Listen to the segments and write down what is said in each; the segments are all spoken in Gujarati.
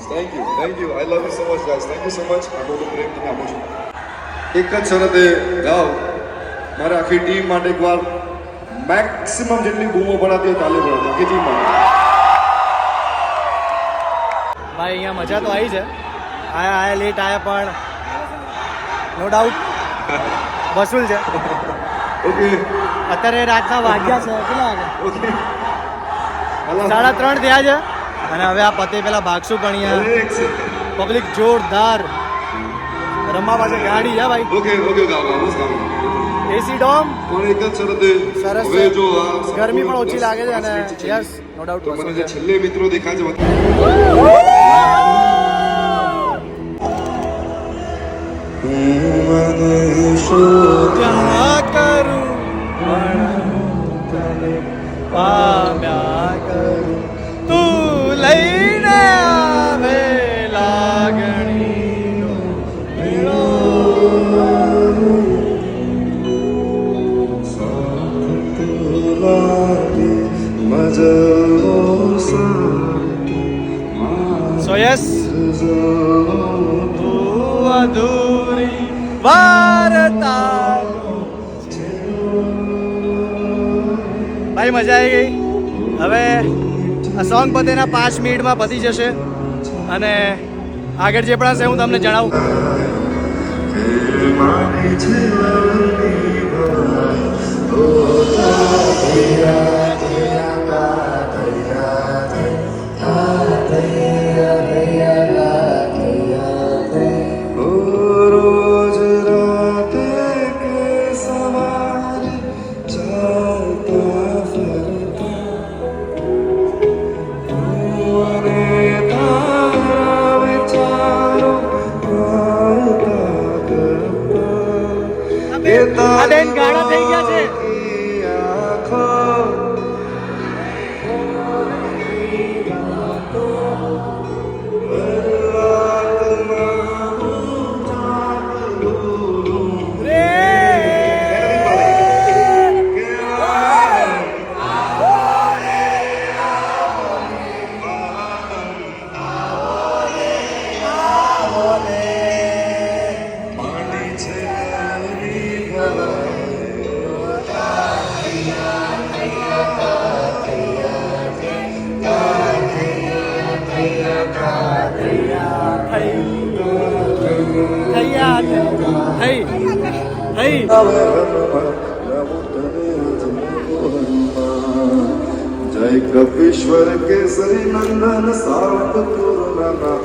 thank you I love you so much guys thank you so much આ બધું પ્રેમ તમને આપું છું એક જ શરતે ગાઓ મારે આખી ટીમ માટે એકવાર મેક્સિમમ જેટલી બૂમો પડાતી હોય ચાલે પડે આખી ટીમ માટે ભાઈ અહીંયા મજા તો આવી છે આયા લેટ આયા પણ નો ડાઉટ વસૂલ છે ઓકે અત્યારે રાતના વાગ્યા છે કેટલા વાગે ઓકે 3:30 થયા છે અને હવે આ પતે પેલા ભાગશું પણ અહીંયા પબ્લિક જોરદાર રમવા પાસે ગાડી છે ભાઈ ઓકે ગાઓ બસ ગાઓ એસી ડોમ પણ એક જ શરતે સરસ હવે જો ગરમી પણ ઓછી લાગે છે અને યસ નો ડાઉટ તો મને જે છેલ્લે મિત્રો દેખાય છે ત્યાં કરું તને પામ્યા કરું તું લઈને આવે લાગણીનો મેળો સો યસ તું અધૂરી વાર્તા ભાઈ મજા આવી ગઈ હવે આ સોંગ પતેના 5 મિનિટમાં પતી જશે અને આગળ જે પણ હશે હું તમને જણાવું આ બેન ગાડા થઈ ગયા છે જય કપીશ્વર કેસરી નંદન સાર્થ તુરના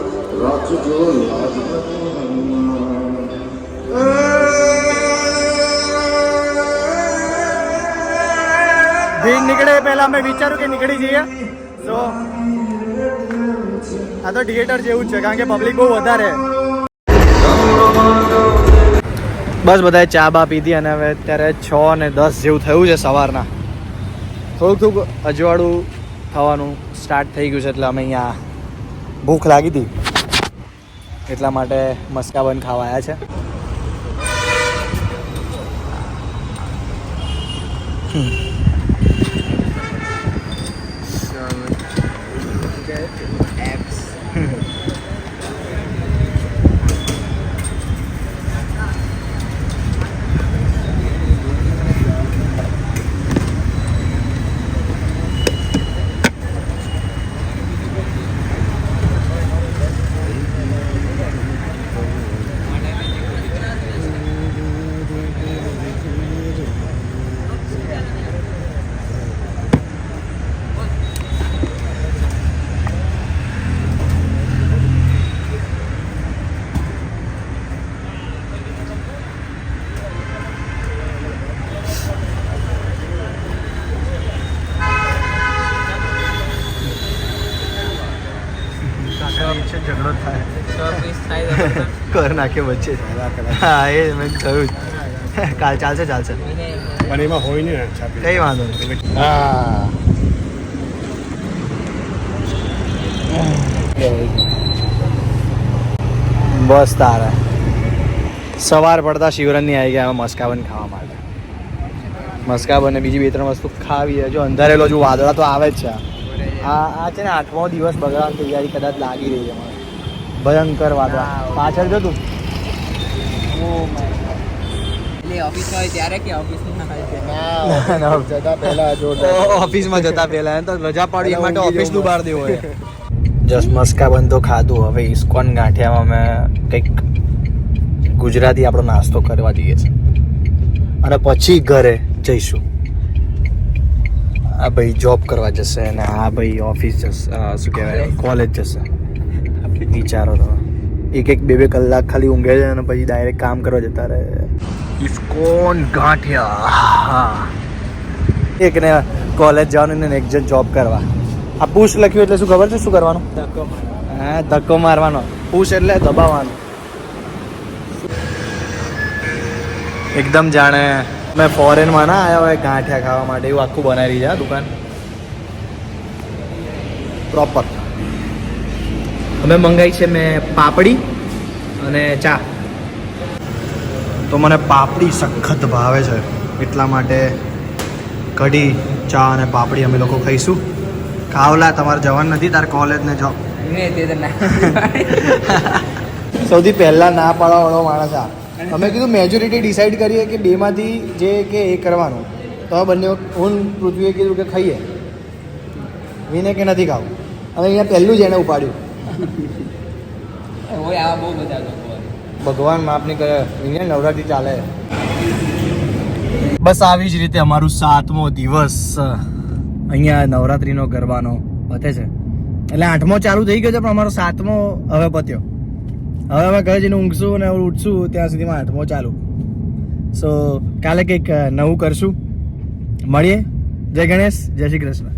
રાખજો લાજ ભીડ નીકળે પહેલા અમે વિચાર્યું કે નીકળી જઈએ તો આ તો થિયેટર જેવું જ છે કારણ કે પબ્લિક બહુ વધારે બસ બધાએ ચા બા પીધી અને હવે અત્યારે 6:10 જેવું થયું છે સવારના થોડુંક અજવાળું થવાનું સ્ટાર્ટ થઈ ગયું છે એટલે અમે અહીંયા ભૂખ લાગી હતી એટલા માટે મસ્કા બન ખાવા આવ્યા છે ઝઘડો થાય કર નાખે વચ્ચે હા એ મેં કહ્યું કાલ ચાલશે પણ એમાં હોય ને કઈ વાંધો નહીં હા બસ તારે સવાર પડતા શિવરણની આવી ગયા મસ્કાબન ખાવા માટે મસ્કાબન અને બીજી 2-3 વસ્તુ ખાવી જો અંધારેલો જો વાદળા તો આવે જ છે આ છે ને 8મો દિવસ બગડવાની તૈયારી કદાચ લાગી રહી છે મને ભયંકર વાદળા પાછળ જો તું ઓફિસમાં હોય ત્યારે કે ઓફિસમાં જતા પહેલા જો ઓફિસમાં જતા પહેલા તો રજા પાડી એ માટે ઓફિસનું બહાર દેવો હોય જસ્ટ મસ્કા બંધો ખાધું હવે ઇસ્કોન ગાંઠિયામાં અમે કંઈક ગુજરાતી આપણો નાસ્તો કરવા જઈએ છીએ અને પછી ઘરે જઈશું આ ભાઈ જોબ કરવા જશે અને આ ભાઈ ઓફિસ જશે શું કહેવાય કોલેજ જશે વિચારો તો એક બે કલાક ખાલી ઊંઘે છે અને પછી ડાયરેક્ટ કામ કરવા જતા રહે ઇસ્કોન ગાંઠિયા એક ને કોલેજ જવાનું ને એક જણ જોબ કરવા આ પુશ લખ્યું એટલે શું ખબર છે શું કરવાનું હા ધક્કો મારવાનો પુશ એટલે દબાવવાનો એકદમ જાણે મેં ફોરેનમાં ના આવ્યા હોય ગાંઠિયા ખાવા માટે એવું આખું બનાવી છે આ દુકાન પ્રોપર અમે મંગાવી છે મેં પાપડી અને ચા તો મને પાપડી સખત ભાવે છે એટલા માટે કઢી ચા અને પાપડી અમે લોકો ખાઈશું ખાવલા તમારે જવાનું નથી તારે કોલેજ ને જોબ સૌથી પહેલાં ના પાડવાવાળો માણસ આ અમે કીધું મેજોરિટી ડિસાઈડ કરીએ કે બેમાંથી જે કે એ કરવાનું તો બંને હું પૃથ્વીએ કીધું કે ખાઈએ વિને કે નથી ખાવું હવે અહીંયા પહેલું જ એણે ઉપાડ્યું ભગવાન માફ નહીં કરે અહીંયા નવરાત્રી ચાલે બસ આવી જ રીતે અમારું 7મો દિવસ અહીંયા નવરાત્રીનો ગરબાનો પતે છે એટલે 8મો ચાલુ થઈ ગયો છે પણ અમારો 7મો હવે પત્યો હવે અમે ઘરે જઈને ઊંઘશું અને ઉઠશું ત્યાં સુધીમાં 8મો ચાલુ સો કાલે કંઈક નવું કરશું મળીએ જય ગણેશ જય શ્રી કૃષ્ણ